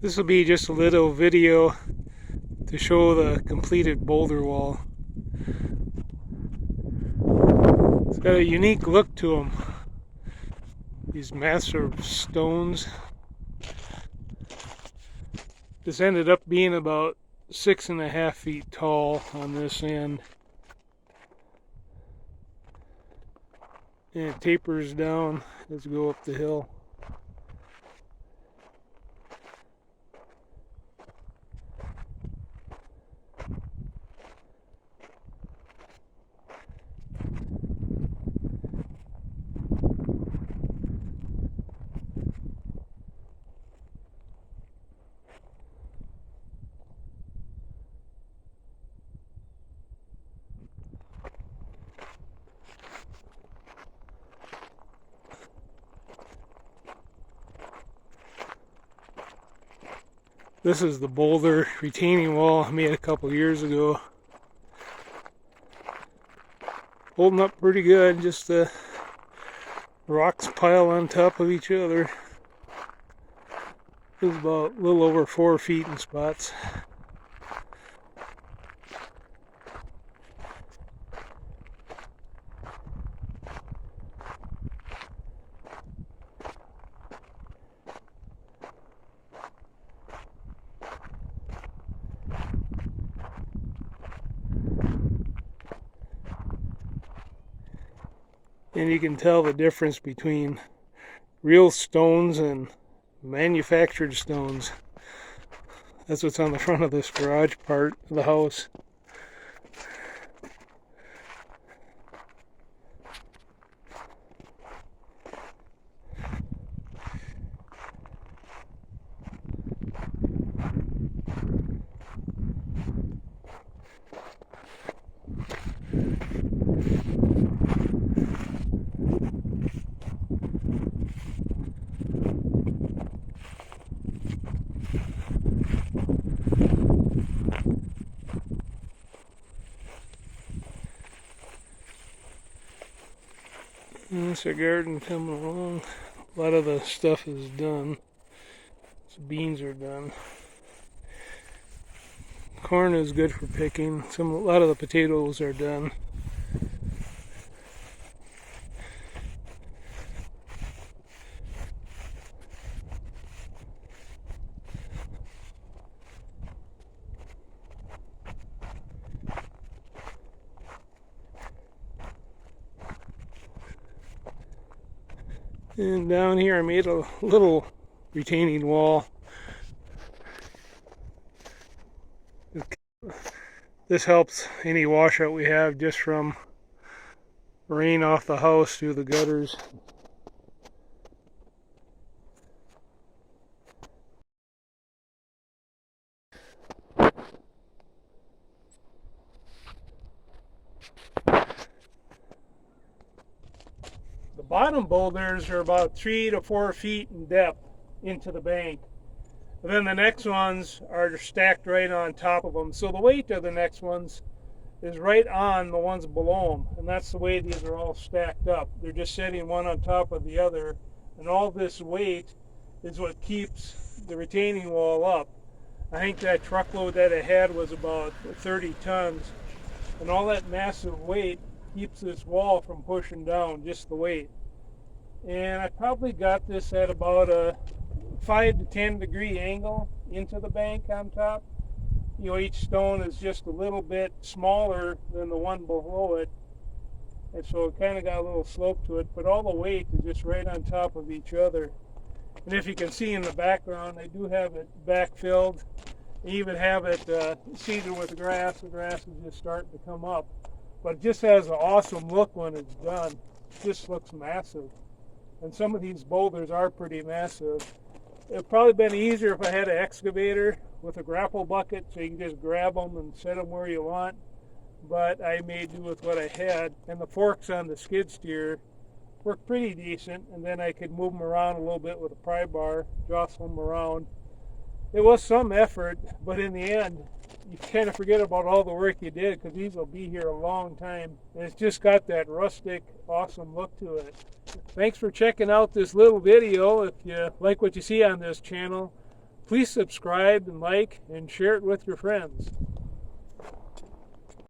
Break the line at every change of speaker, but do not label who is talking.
This will be just a little video to show the completed boulder wall. It's got a unique look to them. These massive stones. This ended up being about 6.5 feet tall on this end. And it tapers down as you go up the hill. This is the Boulder retaining wall I made a couple years ago. Holding up pretty good, just the rocks pile on top of each other. It was about a little over 4 feet in spots. And you can tell the difference between real stones and manufactured stones. That's what's on the front of this garage part of the house. And it's a garden coming along. A lot of the stuff is done. The beans are done. Corn is good for picking. A lot of the potatoes are done. And down here I made a little retaining wall. This helps any washout we have just from rain off the house through the gutters. The bottom boulders are about 3 to 4 feet in depth into the bank. And then the next ones are stacked right on top of them. So the weight of the next ones is right on the ones below them. And that's the way these are all stacked up. They're just sitting one on top of the other. And all this weight is what keeps the retaining wall up. I think that truckload that I had was about 30 tons. And all that massive weight keeps this wall from pushing down, just the weight. And I probably got this at about a 5 to 10 degree angle into the bank on top. You know, each stone is just a little bit smaller than the one below it, and so it kind of got a little slope to it, but all the weight is just right on top of each other. And if you can see in the background, they do have it backfilled. They even have it seeded with grass. The grass is just starting to come up. But it just has an awesome look when it's done. It just looks massive. And some of these boulders are pretty massive. It would probably been easier if I had an excavator with a grapple bucket so you can just grab them and set them where you want. But I made do with what I had. And the forks on the skid steer work pretty decent. And then I could move them around a little bit with a pry bar, jostle them around. It was some effort, but in the end, you kind of forget about all the work you did because these will be here a long time. And it's just got that rustic, awesome look to it. Thanks for checking out this little video. If you like what you see on this channel, Please subscribe and like and share it with your friends.